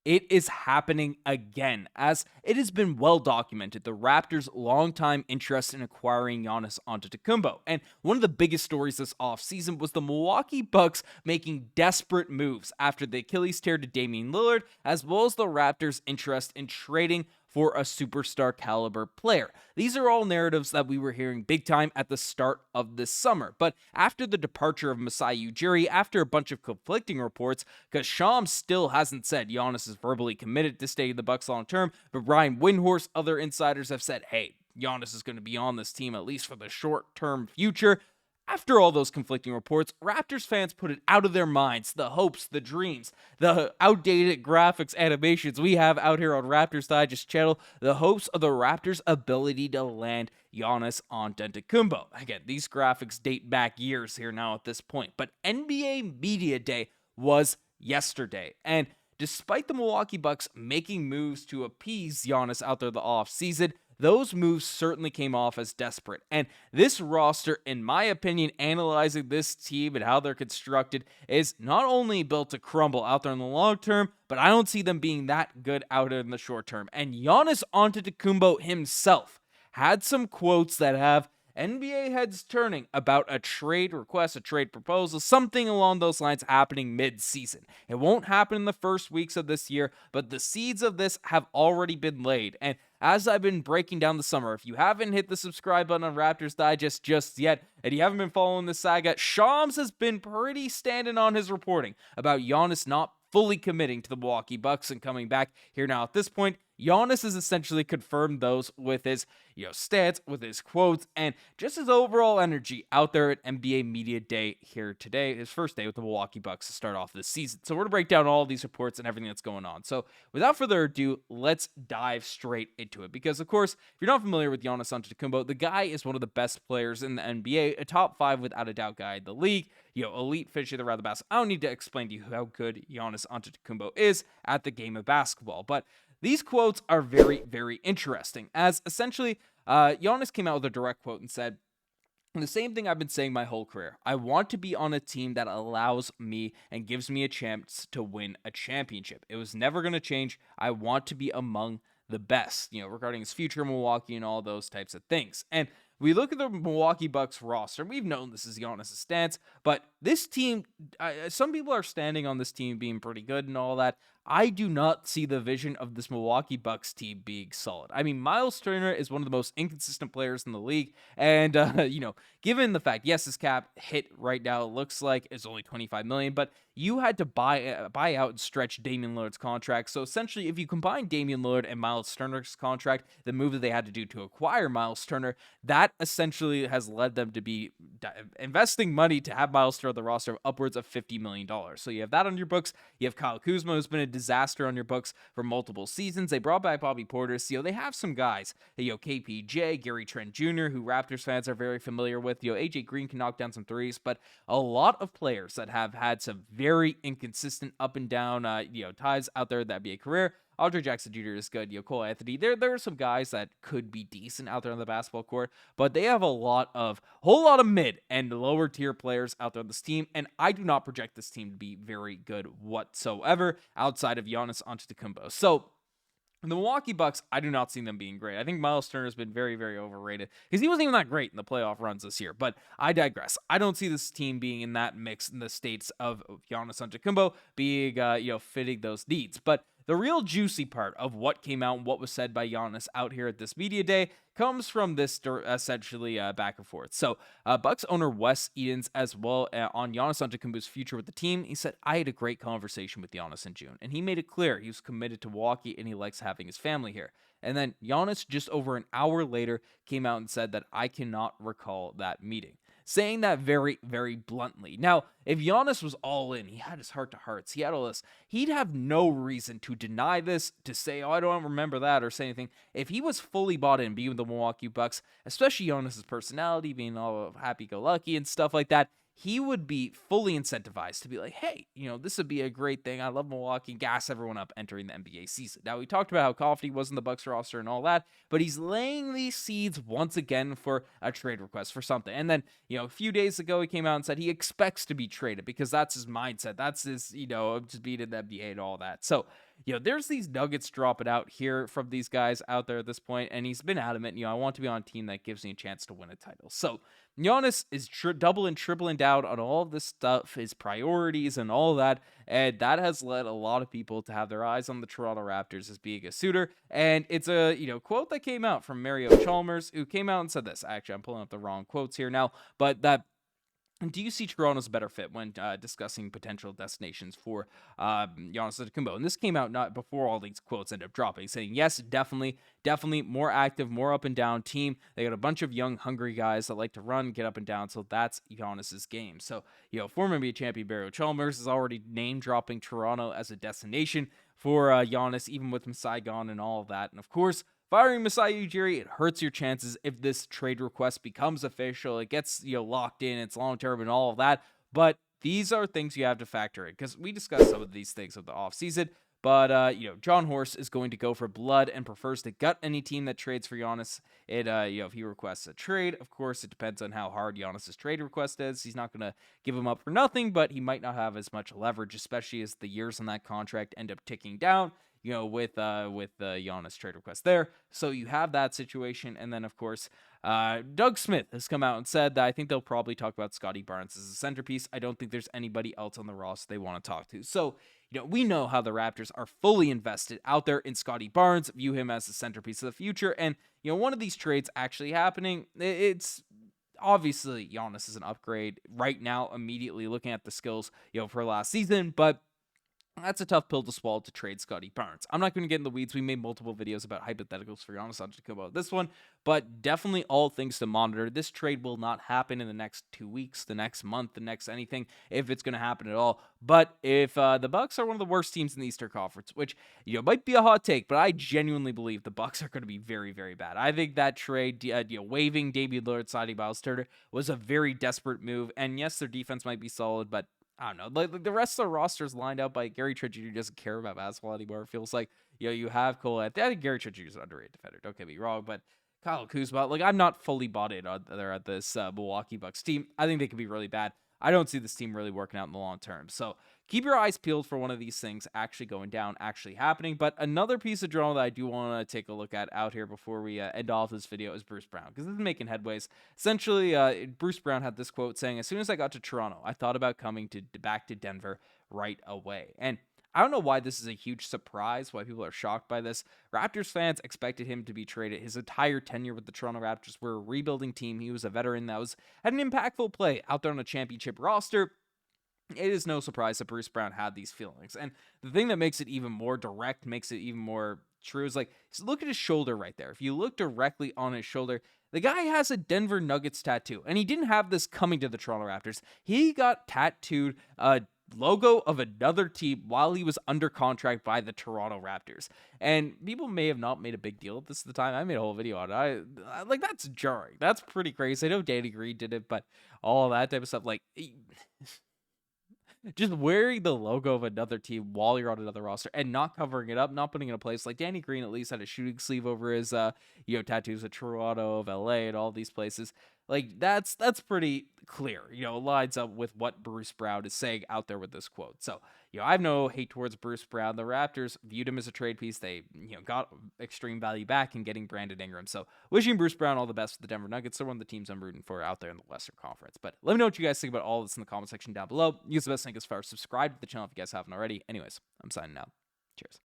It is happening again, as it has been well documented the Raptors' longtime interest in acquiring Giannis Antetokounmpo. And one of the biggest stories this offseason was the Milwaukee Bucks making desperate moves after the Achilles tear to Damian Lillard, as well as the Raptors' interest in trading for a superstar caliber player. These are all narratives that we were hearing big time at the start of this summer. But after the departure of Masai Ujiri, after a bunch of conflicting reports, because Shams still hasn't said Giannis is verbally committed to stay in the Bucks long term, but Brian Windhorst, other insiders have said, hey, Giannis is going to be on this team at least for the short-term future. After all those conflicting reports, Raptors fans put it out of their minds, the hopes, the dreams, the outdated graphics animations we have out here on Raptors Digest channel, the hopes of the Raptors' ability to land Giannis Antetokounmpo. Again, these graphics date back years here now at this point, but NBA Media Day was yesterday, and despite the Milwaukee Bucks making moves to appease Giannis out there the offseason, those moves certainly came off as desperate. And this roster, in my opinion, analyzing this team and how they're constructed, is not only built to crumble out there in the long term, but I don't see them being that good out there in the short term. And Giannis Antetokounmpo himself had some quotes that have NBA heads turning about a trade request, a trade proposal, something along those lines happening mid-season. It won't happen in the first weeks of this year, but the seeds of this have already been laid. And as I've been breaking down the summer, if you haven't hit the subscribe button on Raptors Digest just yet, and you haven't been following the saga, Shams has been pretty standing on his reporting about Giannis not fully committing to the Milwaukee Bucks and coming back here now. At this point, Giannis has essentially confirmed those with his, stance, with his quotes, and just his overall energy out there at NBA Media Day here today, his first day with the Milwaukee Bucks to start off this season. So we're going to break down all of these reports and everything that's going on. So without further ado, let's dive straight into it. Because, of course, if you're not familiar with Giannis Antetokounmpo, the guy is one of the best players in the NBA, a top 5 without a doubt guy in the league. Elite finishing the round of basketball. I don't need to explain to you how good Giannis Antetokounmpo is at the game of basketball, but these quotes are very, very interesting, as essentially Giannis came out with a direct quote and said, the same thing I've been saying my whole career. I want to be on a team that allows me and gives me a chance to win a championship. It was never going to change. I want to be among the best, regarding his future in Milwaukee and all those types of things. And we look at the Milwaukee Bucks roster, and we've known this is Giannis' stance, but this team, some people are standing on this team being pretty good and all that. I do not see the vision of this Milwaukee Bucks team being solid. I mean, Miles Turner is one of the most inconsistent players in the league, and, given the fact, yes, his cap hit right now, it looks like it's only $25 million, but you had to buy out and stretch Damian Lillard's contract. So essentially, if you combine Damian Lillard and Miles Turner's contract, the move that they had to do to acquire Miles Turner, that essentially has led them to be investing money to have Miles Turner on the roster of upwards of $50 million. So you have that on your books. You have Kyle Kuzma, who's been a disaster on your books for multiple seasons. They brought back Bobby Portis. They have some guys. KPJ, Gary Trent Jr., who Raptors fans are very familiar with. AJ Green can knock down some threes, but a lot of players that have had some very inconsistent up and down, ties out there in the NBA career. Andre Jackson Jr. is good. Cole Anthony. There are some guys that could be decent out there on the basketball court, but they have a whole lot of mid and lower tier players out there on this team, and I do not project this team to be very good whatsoever outside of Giannis Antetokounmpo. So the Milwaukee Bucks, I do not see them being great. I think Miles Turner has been very, very overrated because he wasn't even that great in the playoff runs this year. But I digress. I don't see this team being in that mix in the states of Giannis Antetokounmpo being, fitting those needs. But the real juicy part of what came out and what was said by Giannis out here at this media day comes from this essentially back and forth. So Bucks owner Wes Edens as well on Giannis Antetokounmpo's future with the team. He said, I had a great conversation with Giannis in June, and he made it clear he was committed to Milwaukee and he likes having his family here. And then Giannis, just over an hour later, came out and said that I cannot recall that meeting, saying that very, very bluntly. Now, if Giannis was all in, he had his heart-to-hearts, he had all this, he'd have no reason to deny this, to say, I don't remember that, or say anything. If he was fully bought in, being with the Milwaukee Bucks, especially Giannis' personality, being all happy-go-lucky and stuff like that, he would be fully incentivized to be like, hey, this would be a great thing. I love Milwaukee. Gas everyone up entering the NBA season. Now, we talked about how confident he was in the Bucks roster and all that, but he's laying these seeds once again for a trade request for something. And then, a few days ago, he came out and said he expects to be traded because that's his mindset. That's his, just being in the NBA and all that. So there's these nuggets dropping out here from these guys out there at this point, and he's been adamant, I want to be on a team that gives me a chance to win a title. So Giannis is double and tripling down on all of this stuff, his priorities and all that, and that has led a lot of people to have their eyes on the Toronto Raptors as being a suitor. And it's a quote that came out from Mario Chalmers, who came out and said this. Actually, I'm pulling up the wrong quotes here now, but that. Do you see Toronto's a better fit when discussing potential destinations for Giannis Antetokounmpo? And this came out not before all these quotes end up dropping, saying, yes, definitely more active, more up and down team. They got a bunch of young, hungry guys that like to run, get up and down, so that's Giannis's game. So, former NBA champion Barrett Chalmers is already name-dropping Toronto as a destination for Giannis, even with Masai gone and all of that. And of course, firing Masai Ujiri, it hurts your chances if this trade request becomes official. It gets, locked in, it's long-term and all of that. But these are things you have to factor in, because we discussed some of these things of the offseason. But, John Horst is going to go for blood and prefers to gut any team that trades for Giannis. If he requests a trade, of course, it depends on how hard Giannis's trade request is. He's not going to give him up for nothing, but he might not have as much leverage, especially as the years on that contract end up ticking down. With the Giannis trade request there. So you have that situation. And then, of course, Doug Smith has come out and said that I think they'll probably talk about Scottie Barnes as a centerpiece. I don't think there's anybody else on the roster they want to talk to. So, we know how the Raptors are fully invested out there in Scottie Barnes, view him as the centerpiece of the future. And, one of these trades actually happening, it's obviously Giannis is an upgrade right now, immediately looking at the skills, for last season, but that's a tough pill to swallow to trade Scottie Barnes. I'm not going to get in the weeds. We made multiple videos about hypotheticals for Giannis Antetokounmpo this one, but definitely all things to monitor. This trade will not happen in the next 2 weeks, the next month, the next anything, if it's going to happen at all. But if the Bucks are one of the worst teams in the Eastern Conference, which might be a hot take, but I genuinely believe the Bucks are going to be very, very bad. I think that trade, waiving Damian Lillard, signing Miles Turner, was a very desperate move. And yes, their defense might be solid, but I don't know. Like the rest of the rosters lined up by Gary Trent Jr. doesn't care about basketball anymore. It feels like, you have Cole. I think Gary Trent Jr. is an underrated defender. Don't get me wrong, but Kyle Kuzma, I'm not fully bought in on there at this Milwaukee Bucks team. I think they could be really bad. I don't see this team really working out in the long term. So keep your eyes peeled for one of these things actually going down, actually happening. But another piece of drama that I do want to take a look at out here before we end off this video is Bruce Brown, because this is making headways. Essentially, Bruce Brown had this quote saying, as soon as I got to Toronto, I thought about coming back to Denver right away. And I don't know why this is a huge surprise, why people are shocked by this. Raptors fans expected him to be traded. His entire tenure with the Toronto Raptors were a rebuilding team. He was a veteran that had an impactful play out there on a championship roster. It is no surprise that Bruce Brown had these feelings. And the thing that makes it even more direct, makes it even more true, is look at his shoulder right there. If you look directly on his shoulder, the guy has a Denver Nuggets tattoo. And he didn't have this coming to the Toronto Raptors. He got tattooed a logo of another team while he was under contract by the Toronto Raptors. And people may have not made a big deal of this at the time. I made a whole video on it. That's jarring. That's pretty crazy. I know Danny Green did it, but all that type of stuff, just wearing the logo of another team while you're on another roster and not covering it up, not putting it in a place. Like Danny Green at least had a shooting sleeve over his tattoos of Toronto, of LA, and all these places. That's pretty clear, lines up with what Bruce Brown is saying out there with this quote. So, I have no hate towards Bruce Brown. The Raptors viewed him as a trade piece. They, got extreme value back in getting Brandon Ingram. So, wishing Bruce Brown all the best for the Denver Nuggets. They're one of the teams I'm rooting for out there in the Western Conference. But let me know what you guys think about all this in the comment section down below. Use the best link as far as subscribe to the channel if you guys haven't already. Anyways, I'm signing out. Cheers.